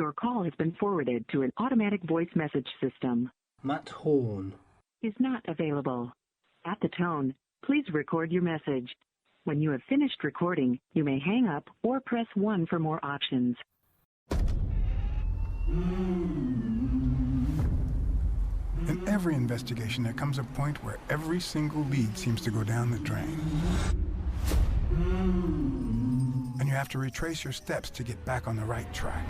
Your call has been forwarded to an automatic voice message system. Matt Horn is not available. At the tone, please record your message. When you have finished recording, you may hang up or press 1 for more options. In every investigation, there comes a point where every single lead seems to go down the drain. And you have to retrace your steps to get back on the right track.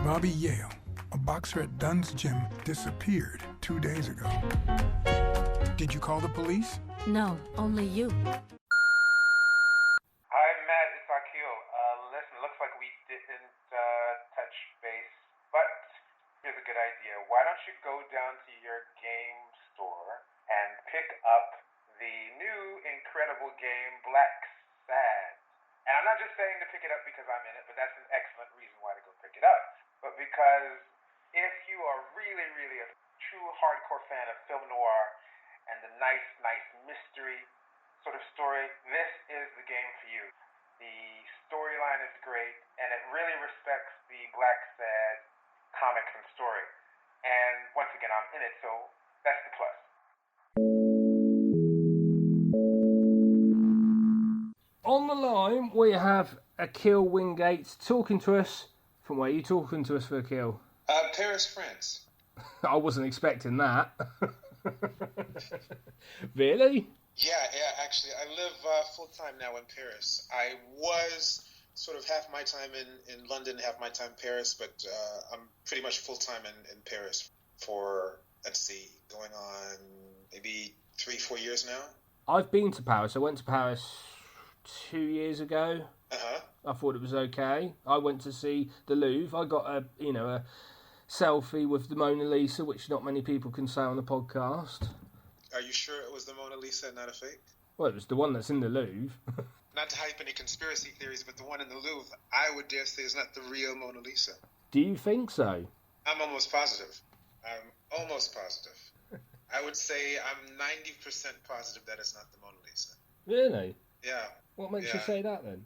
Bobby Yale, a boxer at Dunn's gym, disappeared 2 days ago. Did you call the police? No, only you. Hi, Matt. It's Akil. Listen, it looks like we didn't touch base, but here's a good idea. Why don't you go down to your game store and pick up the new incredible game, Blacksad. And I'm not just saying to pick it up because I'm in it, but that's an excellent reason why to go pick it up. But because if you are really, really a true hardcore fan of film noir and the nice mystery sort of story, this is the game for you. The storyline is great, and it really respects the Blacksad comic and story. And once again, I'm in it, so that's the plus. on the line. We have Akil Wingate talking to us. From where are you talking to us for, Akil? Paris, France. I wasn't expecting that. Really? Yeah, actually, I live full-time now in Paris. I was sort of half my time in London, half my time Paris, but I'm pretty much full-time in Paris for, going on maybe 3-4 years now. I've been to Paris. I went to Paris 2 years ago. Uh-huh. I thought it was okay. I went to see the Louvre. I got a selfie with the Mona Lisa, which not many people can say on the podcast. Are you sure it was the Mona Lisa and not a fake? Well, it was the one that's in the Louvre. Not to hype any conspiracy theories, but the one in the Louvre, I would dare say, is not the real Mona Lisa. Do you think so? I'm almost positive. I would say I'm 90% positive that it's not the Mona Lisa. Really? Yeah. What makes you say that then?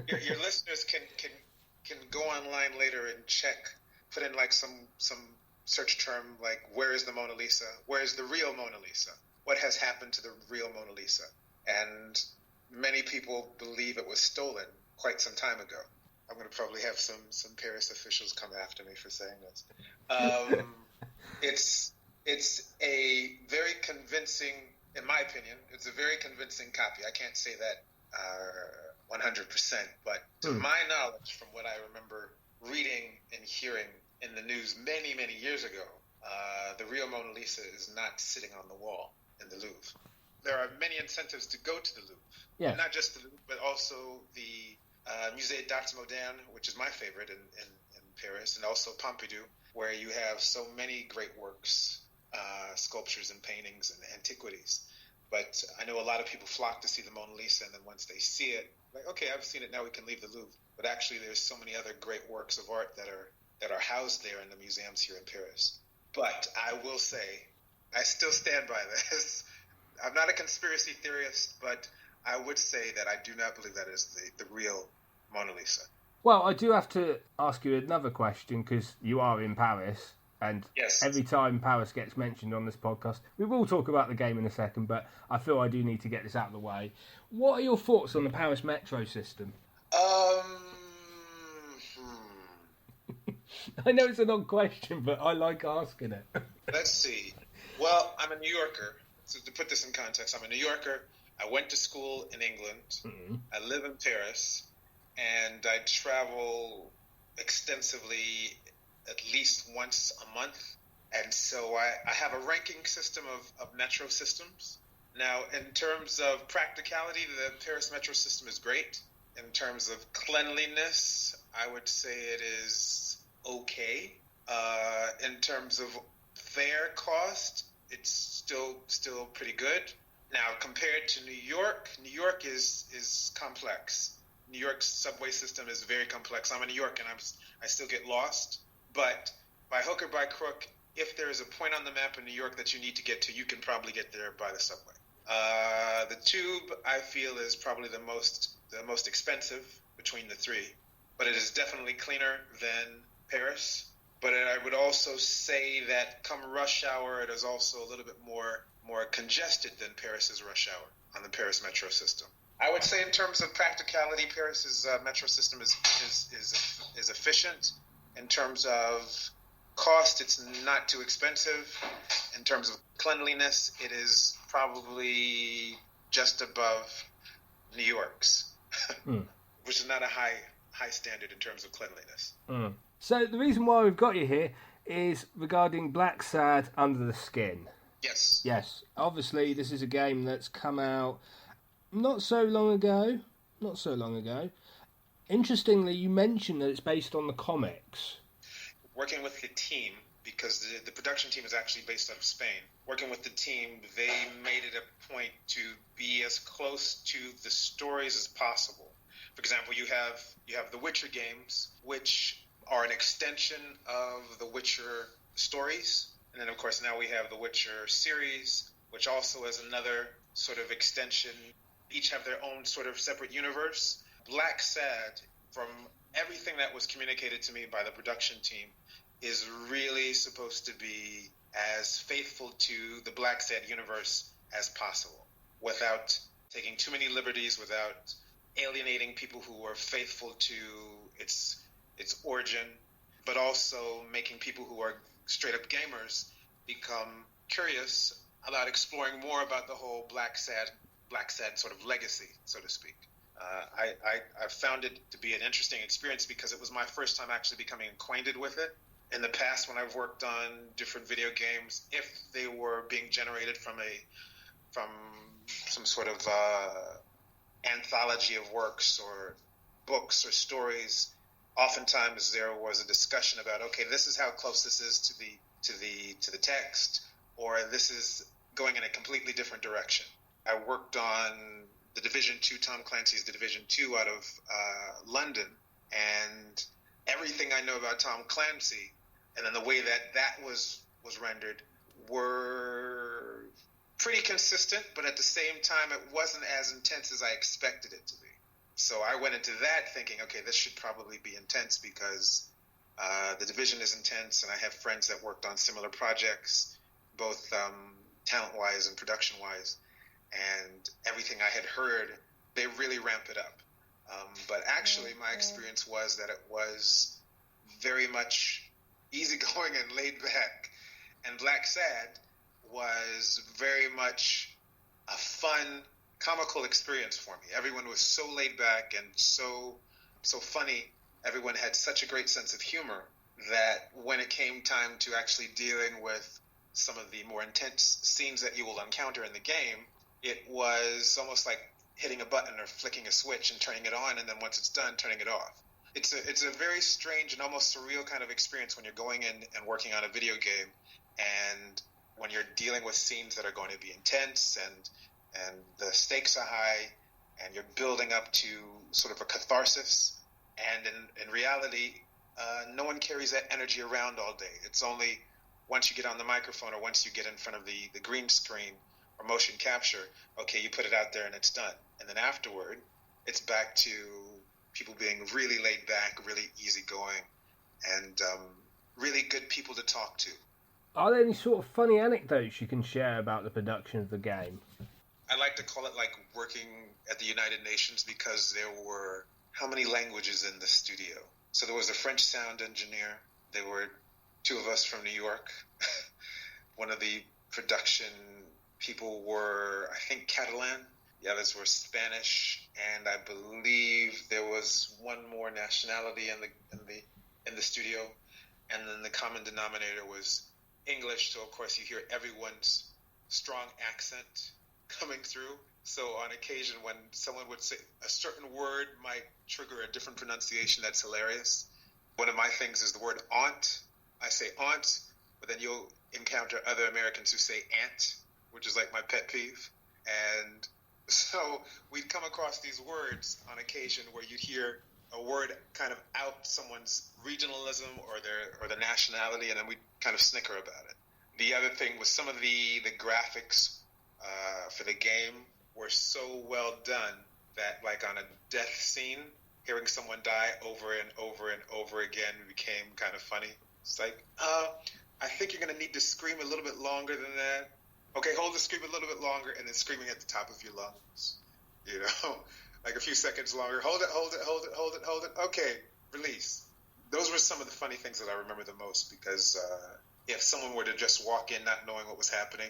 Your listeners can go online later and check, put in like some search term like, where is the Mona Lisa? Where is the real Mona Lisa? What has happened to the real Mona Lisa? And many people believe it was stolen quite some time ago. I'm going to probably have some Paris officials come after me for saying this. It's a very convincing, in my opinion, it's a very convincing copy. I can't say that 100%, but to my knowledge, from what I remember reading and hearing in the news many, many years ago, the real Mona Lisa is not sitting on the wall in the Louvre. There are many incentives to go to the Louvre. Yeah. Not just the Louvre, but also the Musée d'Art Moderne, which is my favorite in Paris, and also Pompidou, where you have so many great works, sculptures and paintings and antiquities. But I know a lot of people flock to see the Mona Lisa, and then once they see it, like, okay, I've seen it, now we can leave the Louvre. But actually, there's so many other great works of art that are housed there in the museums here in Paris. But I will say, I still stand by this. I'm not a conspiracy theorist, but I would say that I do not believe that is the real Mona Lisa. Well, I do have to ask you another question, because you are in Paris, and yes. Every time Paris gets mentioned on this podcast, we will talk about the game in a second, but I feel I do need to get this out of the way. What are your thoughts on the Paris metro system? I know it's an odd question, but I like asking it. Let's see. Well, I'm a New Yorker. So to put this in context, I'm a New Yorker. I went to school in England. Mm-hmm. I live in Paris. And I travel extensively at least once a month. And so I have a ranking system of metro systems. Now, in terms of practicality, the Paris metro system is great. In terms of cleanliness, I would say it is okay. In terms of fare cost, it's still pretty good. Now, compared to New York is complex. New York's subway system is very complex. I'm a New Yorker and I still get lost. But by hook or by crook, if there is a point on the map in New York that you need to get to, you can probably get there by the subway. The Tube, I feel, is probably the most expensive between the three, but it is definitely cleaner than Paris. But I would also say that come rush hour, it is also a little bit more congested than Paris's rush hour on the Paris metro system. I would say in terms of practicality, Paris's metro system is efficient. In terms of cost, it's not too expensive. In terms of cleanliness, it is probably just above New York's, which is not a high standard in terms of cleanliness. So the reason why we've got you here is regarding Blacksad Under the Skin. Yes. Yes. Obviously, this is a game that's come out not so long ago. Interestingly, you mentioned that it's based on the comics. Working with the team, because the production team is actually based out of Spain. Working with the team, they made it a point to be as close to the stories as possible. For example, you have the Witcher games, which are an extension of the Witcher stories. And then, of course, now we have the Witcher series, which also is another sort of extension. Each have their own sort of separate universe. Blacksad, from everything that was communicated to me by the production team, is really supposed to be as faithful to the Blacksad universe as possible, without taking too many liberties, without alienating people who are faithful to its origin, but also making people who are straight up gamers become curious about exploring more about the whole Blacksad sort of legacy, so to speak. I found it to be an interesting experience because it was my first time actually becoming acquainted with it. In the past, when I've worked on different video games, if they were being generated from some sort of anthology of works or books or stories, oftentimes there was a discussion about, okay, this is how close this is to the text, or this is going in a completely different direction. I worked on the Division 2, Tom Clancy's The Division 2 out of London, and everything I know about Tom Clancy and then the way that was rendered were pretty consistent, but at the same time it wasn't as intense as I expected it to be. So I went into that thinking, okay, this should probably be intense because the Division is intense, and I have friends that worked on similar projects, both talent-wise and production-wise, and everything I had heard, they really ramp it up. But actually, my experience was that it was very much easygoing and laid back, and Blacksad was very much a fun, comical experience for me. Everyone was so laid back and so funny. Everyone had such a great sense of humor that when it came time to actually dealing with some of the more intense scenes that you will encounter in the game, it was almost like hitting a button or flicking a switch and turning it on, and then once it's done, turning it off. It's a very strange and almost surreal kind of experience when you're going in and working on a video game, and when you're dealing with scenes that are going to be intense and the stakes are high, and you're building up to sort of a catharsis. And in reality, no one carries that energy around all day. It's only once you get on the microphone or once you get in front of the green screen or motion capture, okay, you put it out there and it's done. And then afterward, it's back to people being really laid back, really easygoing, and really good people to talk to. Are there any sort of funny anecdotes you can share about the production of the game? I like to call it like working at the United Nations, because there were how many languages in the studio? So there was a French sound engineer. There were two of us from New York. One of the production people were, I think, Catalan. The others were Spanish, and I believe there was one more nationality in the studio. And then the common denominator was English. So of course you hear everyone's strong accent coming through. So on occasion, when someone would say a certain word might trigger a different pronunciation, that's hilarious. One of my things is the word aunt. I say aunt, but then you'll encounter other Americans who say aunt, which is like my pet peeve. And so we'd come across these words on occasion where you'd hear a word kind of out someone's regionalism or the nationality, and then we'd kind of snicker about it. The other thing was some of the graphics for the game were so well done that, like, on a death scene, hearing someone die over and over and over again became kind of funny. It's like, I think you're going to need to scream a little bit longer than that. Okay, hold the scream a little bit longer, and then screaming at the top of your lungs. You know, like a few seconds longer. Hold it, hold it, hold it, hold it, hold it. Okay, release. Those were some of the funny things that I remember the most, because if someone were to just walk in not knowing what was happening,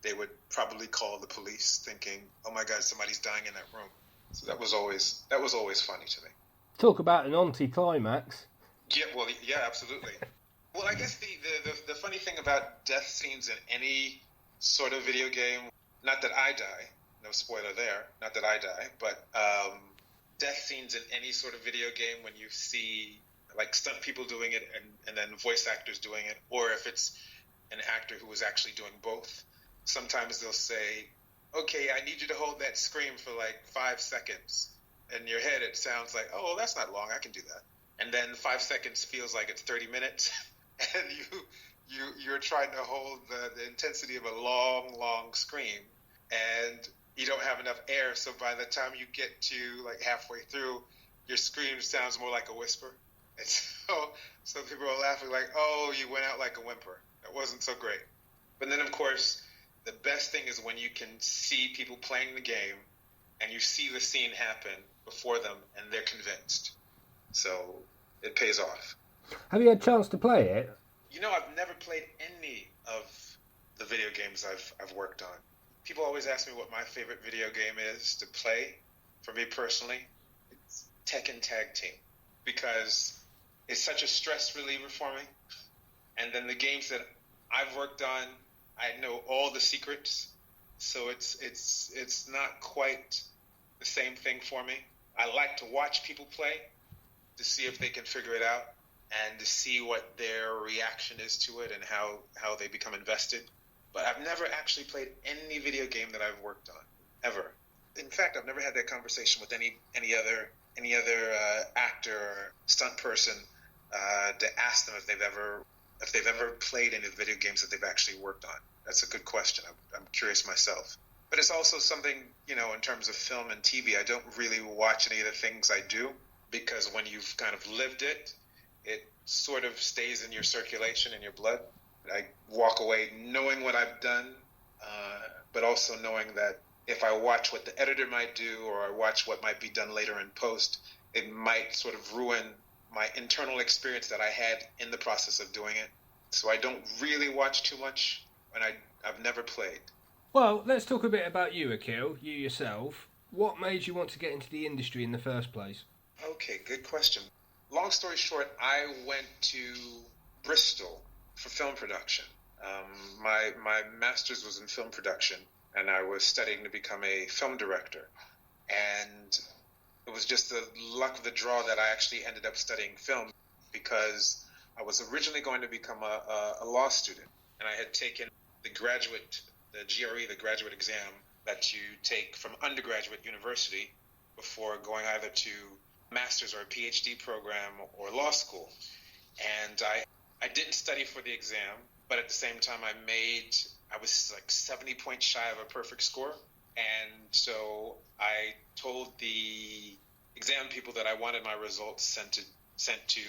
they would probably call the police thinking, oh my God, somebody's dying in that room. So that was always funny to me. Talk about an anti-climax. Yeah, well, yeah, absolutely. Well, I guess the funny thing about death scenes in any sort of video game, not that I die, no spoiler there, not that I die, but death scenes in any sort of video game, when you see like stunt people doing it and then voice actors doing it, or if it's an actor who is actually doing both, sometimes they'll say, okay, I need you to hold that scream for like 5 seconds. In your head, it sounds like, oh, well, that's not long, I can do that. And then 5 seconds feels like it's 30 minutes, and you're trying to hold the intensity of a long scream, and you don't have enough air, so by the time you get to like halfway through, your scream sounds more like a whisper. And so people are laughing like, oh, you went out like a whimper. That wasn't so great. But then, of course, the best thing is when you can see people playing the game and you see the scene happen before them and they're convinced. So it pays off. Have you had a chance to play it? You know, I've never played any of the video games I've worked on. People always ask me what my favorite video game is to play. For me personally, it's Tekken Tag Team, because it's such a stress reliever for me. And then the games that I've worked on, I know all the secrets, so it's not quite the same thing for me. I like to watch people play to see if they can figure it out and to see what their reaction is to it and how they become invested. But I've never actually played any video game that I've worked on, ever. In fact, I've never had that conversation with any other actor or stunt person to ask them if they've ever played any of the video games that they've actually worked on. That's a good question. I'm curious myself. But it's also something, you know, in terms of film and TV, I don't really watch any of the things I do, because when you've kind of lived it, it sort of stays in your circulation, in your blood. I walk away knowing what I've done, but also knowing that if I watch what the editor might do, or I watch what might be done later in post, it might sort of ruin my internal experience that I had in the process of doing it. So I don't really watch too much, and I've never played. Well, let's talk a bit about you, Akil, you yourself. What made you want to get into the industry in the first place? Okay, good question. Long story short, I went to Bristol for film production. My master's was in film production, and I was studying to become a film director. And it was just the luck of the draw that I actually ended up studying film, because I was originally going to become a law student, and I had taken the GRE, the graduate exam that you take from undergraduate university before going either to master's or a PhD program or law school. And I didn't study for the exam, but at the same time I was like 70 points shy of a perfect score. And so I told the exam people that I wanted my results sent to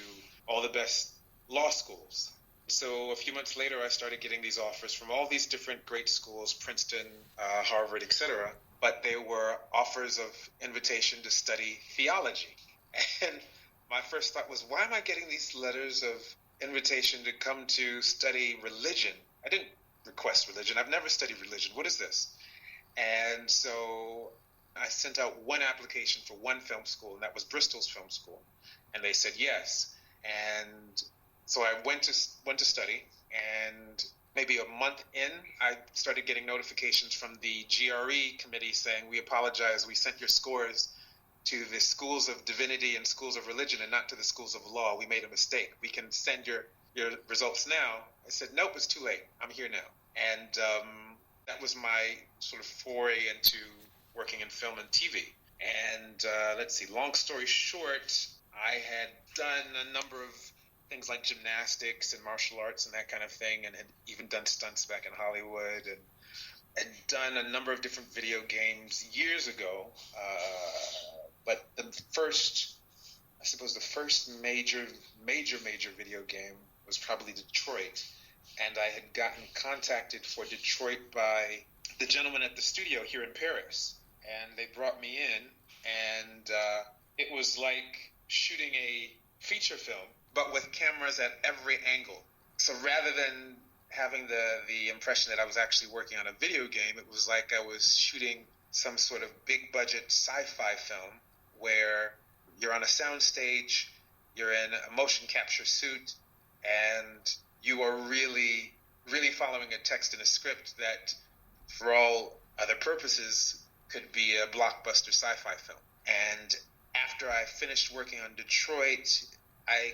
all the best law schools. So a few months later, I started getting these offers from all these different great schools, Princeton, Harvard, etc. But they were offers of invitation to study theology. And my first thought was, why am I getting these letters of invitation to come to study religion? I didn't request religion. I've never studied religion. What is this? And so I sent out one application for one film school, and that was Bristol's film school. And they said yes. And so I went to study, and maybe a month in, I started getting notifications from the GRE committee saying, we apologize, we sent your scores to the schools of divinity and schools of religion and not to the schools of law. We made a mistake. We can send your results now. I said, nope, it's too late. I'm here now. And that was my sort of foray into working in film and TV. And let's see, long story short, I had done a number of things like gymnastics and martial arts and that kind of thing, and had even done stunts back in Hollywood. And had done a number of different video games years ago, but the first major video game was probably Detroit, and I had gotten contacted for Detroit by the gentleman at the studio here in Paris, and they brought me in, and it was like shooting a feature film, but with cameras at every angle. So rather than having the impression that I was actually working on a video game, it was like I was shooting some sort of big budget sci-fi film where you're on a soundstage, you're in a motion capture suit, and you are really, really following a text and a script that, for all other purposes, could be a blockbuster sci-fi film. And after I finished working on Detroit, I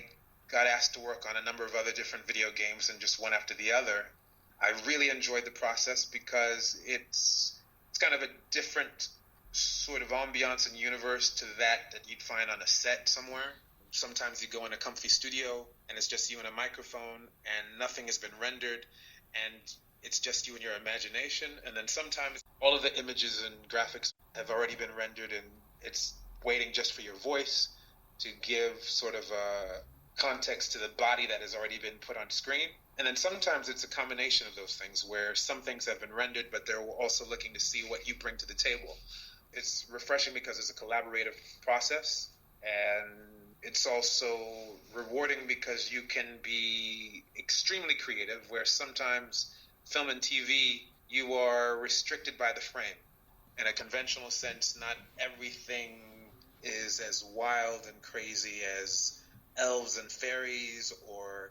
got asked to work on a number of other different video games, and just one after the other. I really enjoyed the process because it's kind of a different sort of ambiance and universe to that you'd find on a set somewhere. Sometimes you go in a comfy studio and it's just you and a microphone and nothing has been rendered and it's just you and your imagination. And then sometimes all of the images and graphics have already been rendered and it's waiting just for your voice to give sort of a context to the body that has already been put on screen. And then sometimes it's a combination of those things where some things have been rendered, but they're also looking to see what you bring to the table. It's refreshing because it's a collaborative process, and it's also rewarding because you can be extremely creative, where sometimes film and TV, you are restricted by the frame. In a conventional sense, not everything is as wild and crazy as elves and fairies or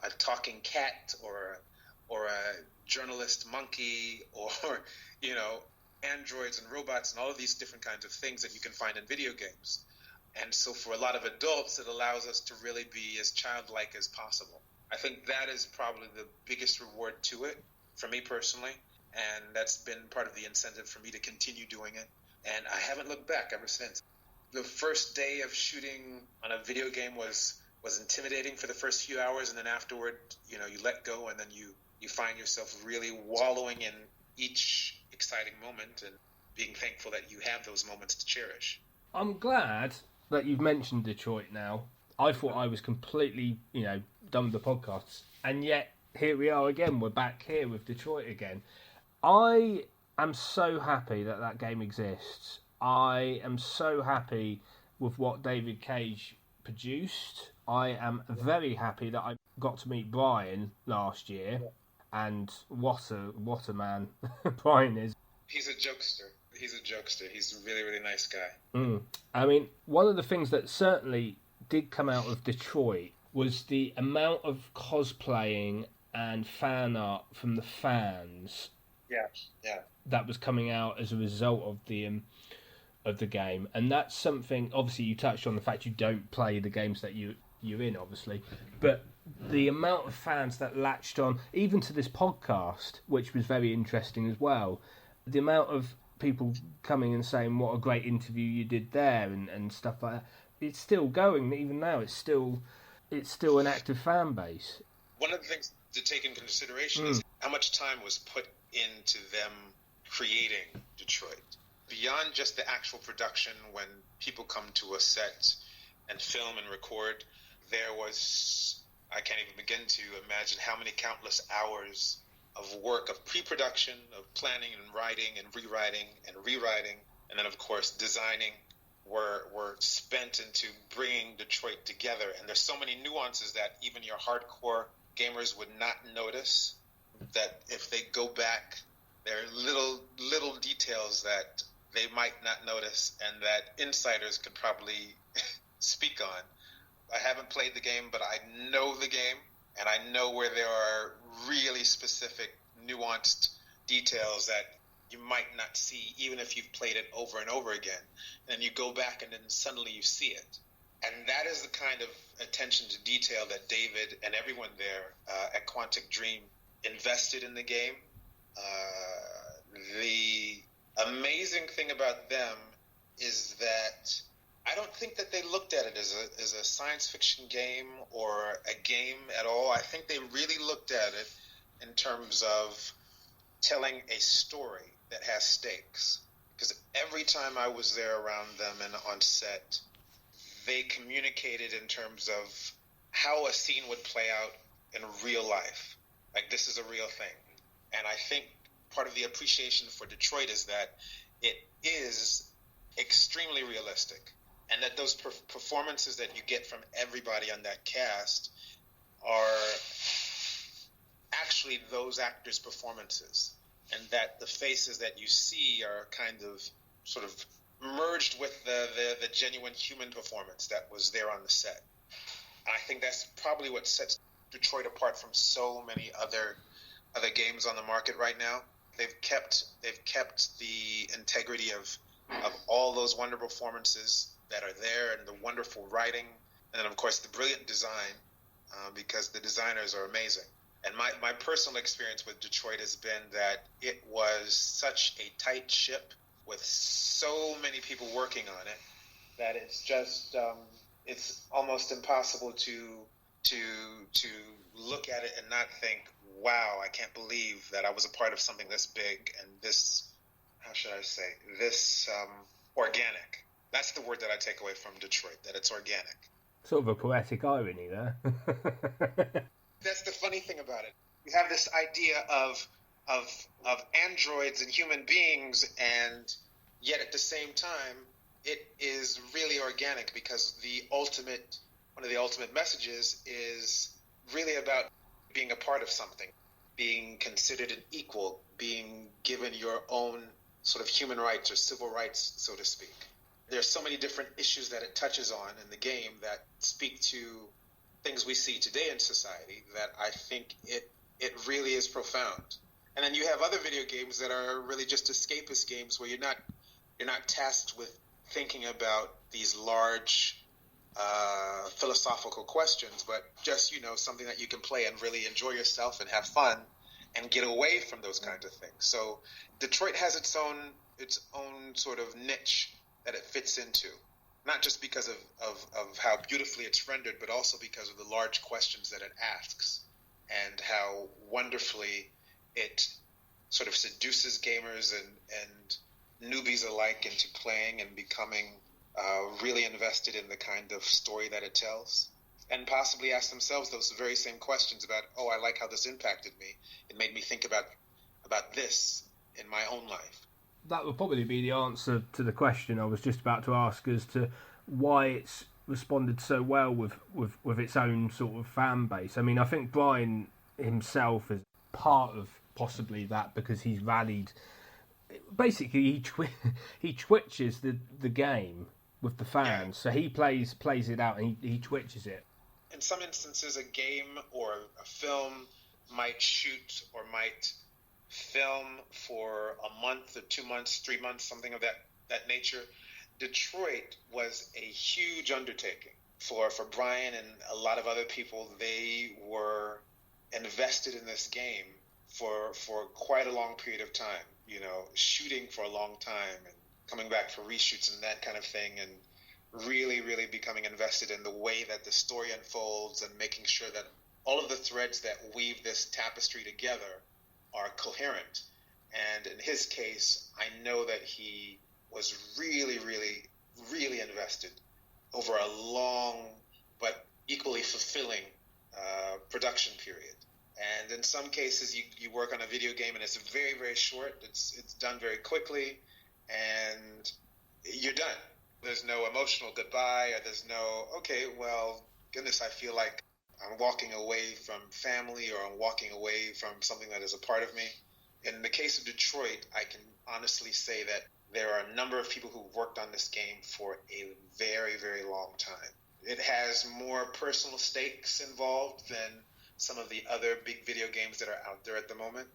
a talking cat or a journalist monkey or, androids and robots and all of these different kinds of things that you can find in video games. And so for a lot of adults, it allows us to really be as childlike as possible. I think that is probably the biggest reward to it for me personally, and that's been part of the incentive for me to continue doing it. And I haven't looked back ever since. The first day of shooting on a video game was intimidating for the first few hours, and then afterward, you let go, and then you find yourself really wallowing in each exciting moment and being thankful that you have those moments to cherish. I'm glad that you've mentioned Detroit now. I thought I was completely, done with the podcasts, and yet here we are again. We're back here with Detroit again. I am so happy that game exists. I am so happy with what David Cage produced. I am very happy that I got to meet Brian last year, and what a man Brian is. He's a jokester. He's a really, really nice guy. I mean, one of the things that certainly did come out of Detroit was the amount of cosplaying and fan art from the fans. Yeah. That was coming out as a result of the game, and that's something. Obviously, you touched on the fact you don't play the games that you're in, obviously, but the amount of fans that latched on, even to this podcast, which was very interesting as well. The amount of people coming and saying what a great interview you did there and stuff like that. It's still going, even now. It's still an active fan base. One of the things to take into consideration is how much time was put into them creating Detroit. Beyond just the actual production, when people come to a set and film and record, there was, I can't even begin to imagine how many countless hours of work, of pre-production, of planning and writing and rewriting, and then of course designing were spent into bringing Detroit together. And there's so many nuances that even your hardcore gamers would not notice, that if they go back, there are little details that they might not notice and that insiders could probably speak on. I haven't played the game, but I know the game, and I know where there are really specific, nuanced details that you might not see, even if you've played it over and over again. And then you go back and then suddenly you see it. And that is the kind of attention to detail that David and everyone there at Quantic Dream invested in the game. The amazing thing about them is that I don't think that they looked at it as a science fiction game or a game at all. I think they really looked at it in terms of telling a story that has stakes. Because every time I was there around them and on set, they communicated in terms of how a scene would play out in real life. Like, this is a real thing. And I think part of the appreciation for Detroit is that it is extremely realistic, and that those performances that you get from everybody on that cast are actually those actors' performances, and that the faces that you see are kind of sort of merged with the genuine human performance that was there on the set. And I think that's probably what sets Detroit apart from so many other games on the market right now. They've kept the integrity of all those wonderful performances that are there, and the wonderful writing, and then of course the brilliant design, because the designers are amazing. And my personal experience with Detroit has been that it was such a tight ship with so many people working on it that it's just it's almost impossible to look at it and not think, wow, I can't believe that I was a part of something this big and this, how should I say, this organic. That's the word that I take away from Detroit, that it's organic. Sort of a poetic irony there. That's the funny thing about it. You have this idea of androids and human beings, and yet at the same time, it is really organic, because one of the ultimate messages is really about being a part of something, being considered an equal, being given your own sort of human rights or civil rights, so to speak. There's so many different issues that it touches on in the game that speak to things we see today in society, that I think it really is profound. And then you have other video games that are really just escapist games where you're not tasked with thinking about these large philosophical questions, but just, something that you can play and really enjoy yourself and have fun and get away from those kinds of things. So Detroit has its own sort of niche that it fits into, not just because of how beautifully it's rendered, but also because of the large questions that it asks and how wonderfully it sort of seduces gamers and newbies alike into playing and becoming really invested in the kind of story that it tells, and possibly ask themselves those very same questions about, oh, I like how this impacted me. It made me think about this in my own life. That would probably be the answer to the question I was just about to ask, as to why it's responded so well with its own sort of fan base. I mean, I think Brian himself is part of possibly that, because he's rallied. Basically, he twitches the game with the fans, so he plays it out and he twitches it. In some instances, a game or a film might shoot or might film for a month or 2 months, 3 months, something of that nature. Detroit was a huge undertaking for Brian and a lot of other people. They were invested in this game for quite a long period of time, shooting for a long time and coming back for reshoots and that kind of thing, and really, really becoming invested in the way that the story unfolds and making sure that all of the threads that weave this tapestry together are coherent. And in his case, I know that he was really, really, really invested over a long but equally fulfilling production period. And in some cases, you work on a video game and it's very, very short. It's done very quickly, and you're done. There's no emotional goodbye, or there's no, okay, well, goodness, I feel like I'm walking away from family, or I'm walking away from something that is a part of me. In the case of Detroit, I can honestly say that there are a number of people who worked on this game for a very, very long time. It has more personal stakes involved than some of the other big video games that are out there at the moment.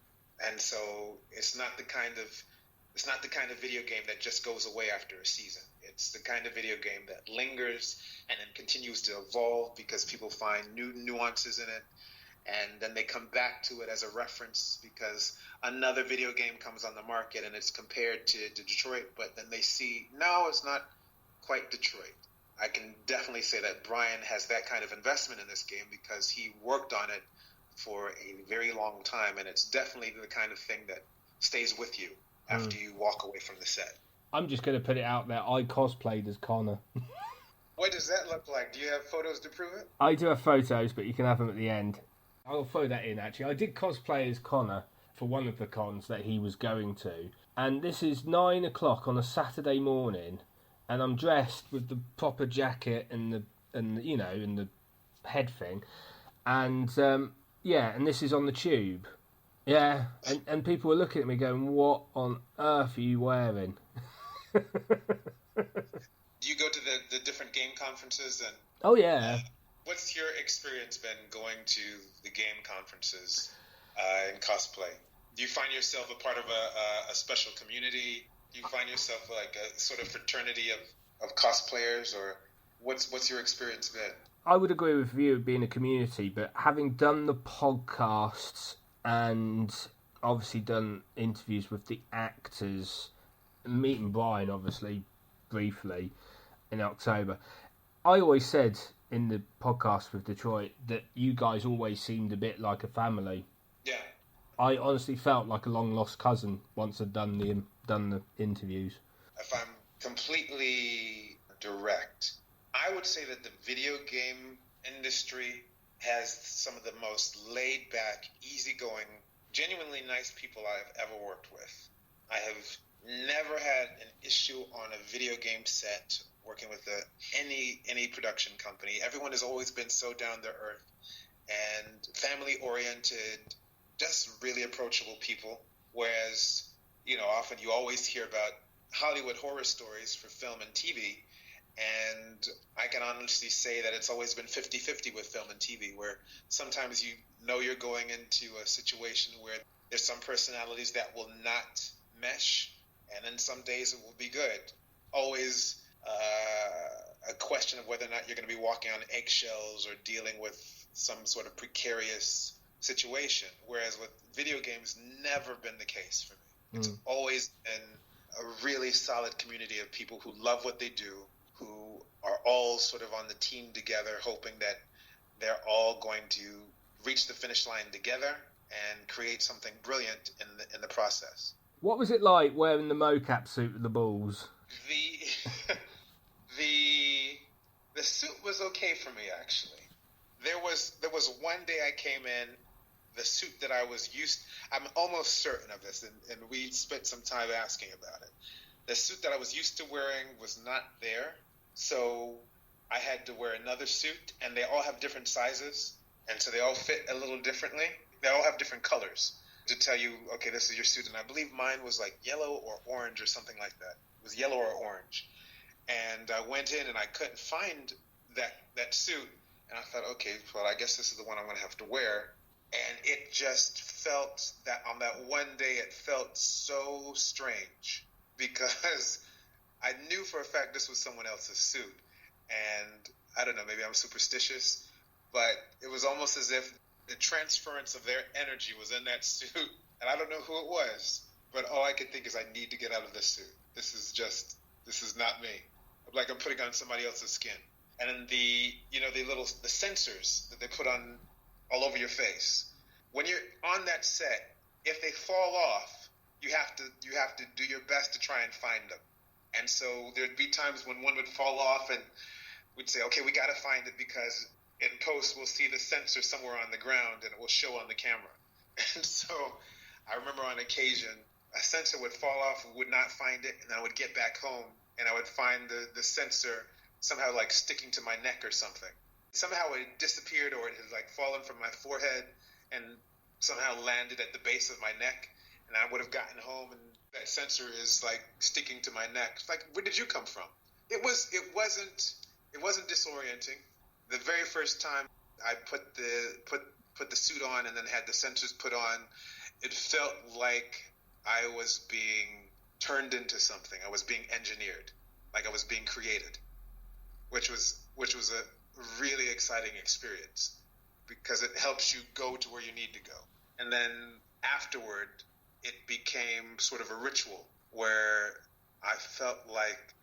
And so it's not the kind of video game that just goes away after a season. It's the kind of video game that lingers and then continues to evolve because people find new nuances in it, and then they come back to it as a reference because another video game comes on the market and it's compared to Detroit, but then they see, no, it's not quite Detroit. I can definitely say that Brian has that kind of investment in this game because he worked on it for a very long time, and it's definitely the kind of thing that stays with you after you walk away from the set. I'm just going to put it out there. I cosplayed as Connor. What does that look like? Do you have photos to prove it? I do have photos, but you can have them at the end. I'll throw that in, actually. I did cosplay as Connor for one of the cons that he was going to. And this is 9 o'clock on a Saturday morning, and I'm dressed with the proper jacket and the head thing. And, and this is on the tube. Yeah, and people were looking at me going, what on earth are you wearing? Do you go to the different game conferences? And oh, yeah. What's your experience been going to the game conferences in cosplay? Do you find yourself a part of a special community? Do you find yourself like a sort of fraternity of cosplayers, or what's your experience been? I would agree with you being a community, but having done the podcasts and obviously done interviews with the actors, meeting Brian obviously briefly in October, I always said in the podcast with Detroit that you guys always seemed a bit like a family. Yeah. I honestly felt like a long lost cousin once I'd done the interviews. If I'm completely direct, I would say that the video game industry has some of the most laid back, easygoing, genuinely nice people I've ever worked with. I have never had an issue on a video game set working with any production company. Everyone has always been so down to earth and family oriented, just really approachable people. Whereas, often you always hear about Hollywood horror stories for film and TV. And I can honestly say that it's always been 50-50 with film and TV, where sometimes you're going into a situation where there's some personalities that will not mesh, and then some days it will be good. Always a question of whether or not you're going to be walking on eggshells or dealing with some sort of precarious situation, whereas with video games, never been the case for me. It's always been a really solid community of people who love what they do, who are all sort of on the team together, hoping that they're all going to reach the finish line together and create something brilliant in the process. What was it like wearing the mocap suit with the balls? The suit was okay for me, actually. There was one day I came in, the suit that I was I'm almost certain of this, and we spent some time asking about it. The suit that I was used to wearing was not there, so I had to wear another suit, and they all have different sizes, and so they all fit a little differently. They all have different colors to tell you, okay, this is your suit, and I believe mine was like yellow or orange or something like that. It was yellow or orange. And I went in, and I couldn't find that suit, and I thought, okay, well, I guess this is the one I'm going to have to wear. And it just felt that on that one day, it felt so strange because I knew for a fact this was someone else's suit. And I don't know, maybe I'm superstitious, but it was almost as if the transference of their energy was in that suit. And I don't know who it was, but all I could think is I need to get out of this suit. This is not me. Like I'm putting on somebody else's skin. And then the sensors that they put on all over your face. When you're on that set, if they fall off, you have to do your best to try and find them. And so there'd be times when one would fall off, and we'd say, okay, we got to find it because in post we'll see the sensor somewhere on the ground and it will show on the camera. And so I remember on occasion a sensor would fall off, we would not find it, and I would get back home and I would find the sensor somehow like sticking to my neck or something. Somehow it disappeared, or it had like fallen from my forehead and somehow landed at the base of my neck, and I would have gotten home and that sensor is like sticking to my neck. It's like, where did you come from? It wasn't disorienting. The very first time I put the suit on and then had the sensors put on, it felt like I was being turned into something. I was being engineered, like I was being created, which was a really exciting experience because it helps you go to where you need to go. And then afterward, it became sort of a ritual where I felt like,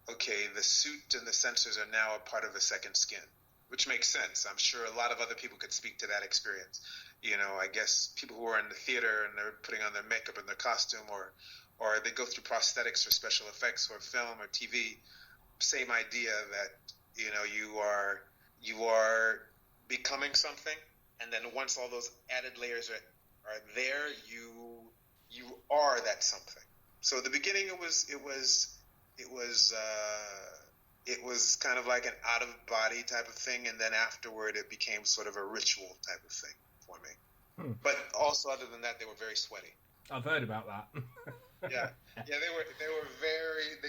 okay, the suit and the sensors are now a part of a second skin. which makes sense. I'm sure a lot of other people could speak to that experience. I guess people who are in the theater and they're putting on their makeup and their costume, or they go through prosthetics or special effects or film or TV, same idea that, you are becoming something, and then once all those added layers are there, you are that something. So at the beginning it was kind of like an out of body type of thing, and then afterward it became sort of a ritual type of thing for me. But also, other than that, they were very sweaty. I've heard about that. yeah, they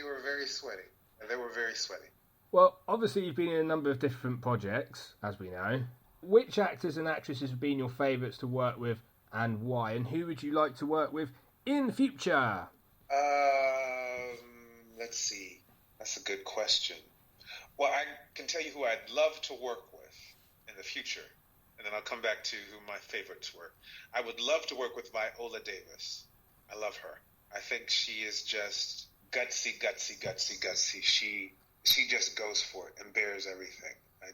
were very sweaty. They were very sweaty. Well, obviously you've been in a number of different projects, as we know. Which actors and actresses have been your favourites to work with, and why? And who would you like to work with in the future? Let's see. That's a good question. Well, I can tell you who I'd love to work with in the future, and then I'll come back to who my favorites were. I would love to work with Viola Davis. I love her. I think she is just gutsy. She just goes for it and bears everything. I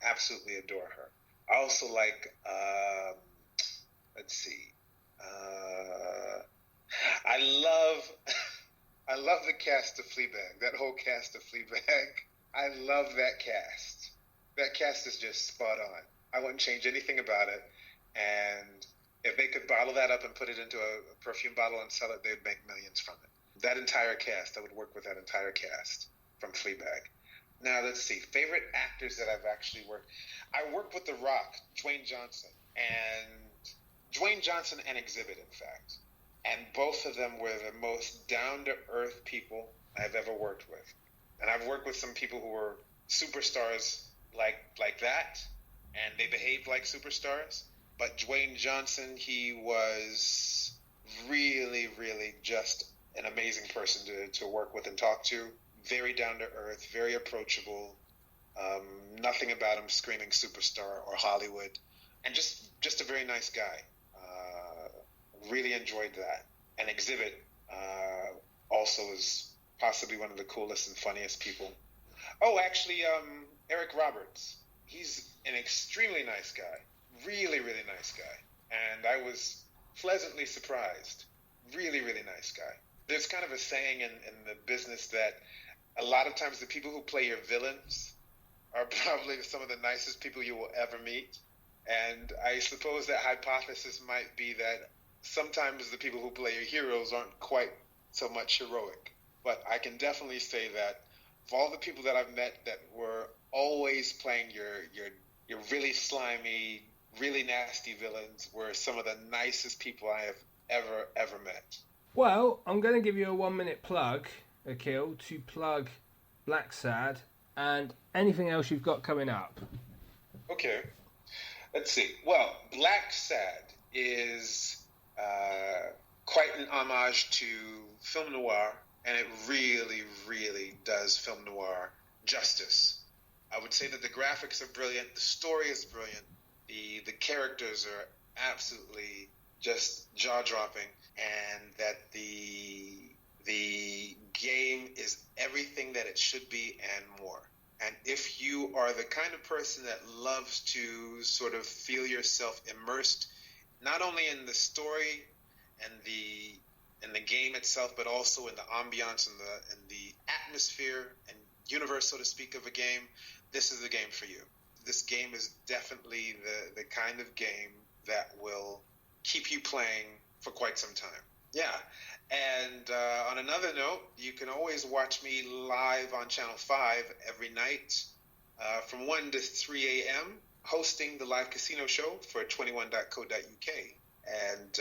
absolutely adore her. I also like, let's see, I love the cast of Fleabag, that whole cast of Fleabag. I love that cast. That cast is just spot on. I wouldn't change anything about it. And if they could bottle that up and put it into a perfume bottle and sell it, they'd make millions from it. That entire cast, I would work with that entire cast from Fleabag. Now, let's see. Favorite actors that I've actually worked. I worked with The Rock, Dwayne Johnson, and Exhibit, in fact. And both of them were the most down-to-earth people I've ever worked with. And I've worked with some people who were superstars like that, and they behaved like superstars. But Dwayne Johnson, he was really, really just an amazing person to work with and talk to. Very down-to-earth, very approachable. Nothing about him screaming superstar or Hollywood. And just a very nice guy. Really enjoyed that. And Exhibit also is possibly one of the coolest and funniest people. Oh, actually, Eric Roberts. He's an extremely nice guy. Really, really nice guy. And I was pleasantly surprised. Really, really nice guy. There's kind of a saying in the business that a lot of times the people who play your villains are probably some of the nicest people you will ever meet. And I suppose that hypothesis might be that sometimes the people who play your heroes aren't quite so much heroic. But I can definitely say that of all the people that I've met that were always playing your really slimy, really nasty villains were some of the nicest people I have ever met. Well, I'm going to give you a 1-minute plug, Akil, to plug Blacksad and anything else you've got coming up. Okay. Let's see. Well, Blacksad is quite an homage to film noir, and it really, really does film noir justice. I would say that the graphics are brilliant, the story is brilliant, the characters are absolutely just jaw-dropping, and that the game is everything that it should be and more. And if you are the kind of person that loves to sort of feel yourself immersed, not only in the story and the game itself, but also in the ambiance and the atmosphere and universe, so to speak, of a game, this is the game for you. This game is definitely the kind of game that will keep you playing for quite some time. Yeah. And on another note, you can always watch me live on Channel 5 every night from 1 to 3 a.m. hosting the live casino show for 21.co.uk. And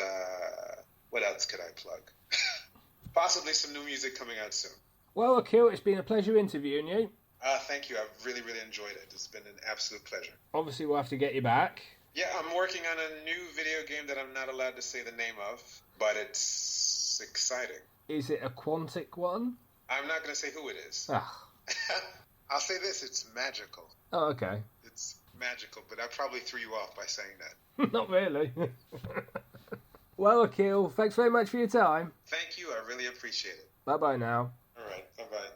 what else could I plug? Possibly some new music coming out soon. Well, Akil, it's been a pleasure interviewing you. Thank you. I've really, really enjoyed it. It's been an absolute pleasure. Obviously, we'll have to get you back. Yeah, I'm working on a new video game that I'm not allowed to say the name of, but it's exciting. Is it a Quantic one? I'm not going to say who it is. Ah. I'll say this, it's magical. Oh, okay. It's magical, but I probably threw you off by saying that. Not really. Well, Akil, thanks very much for your time. Thank you. I really appreciate it. Bye-bye now. All right. Bye-bye.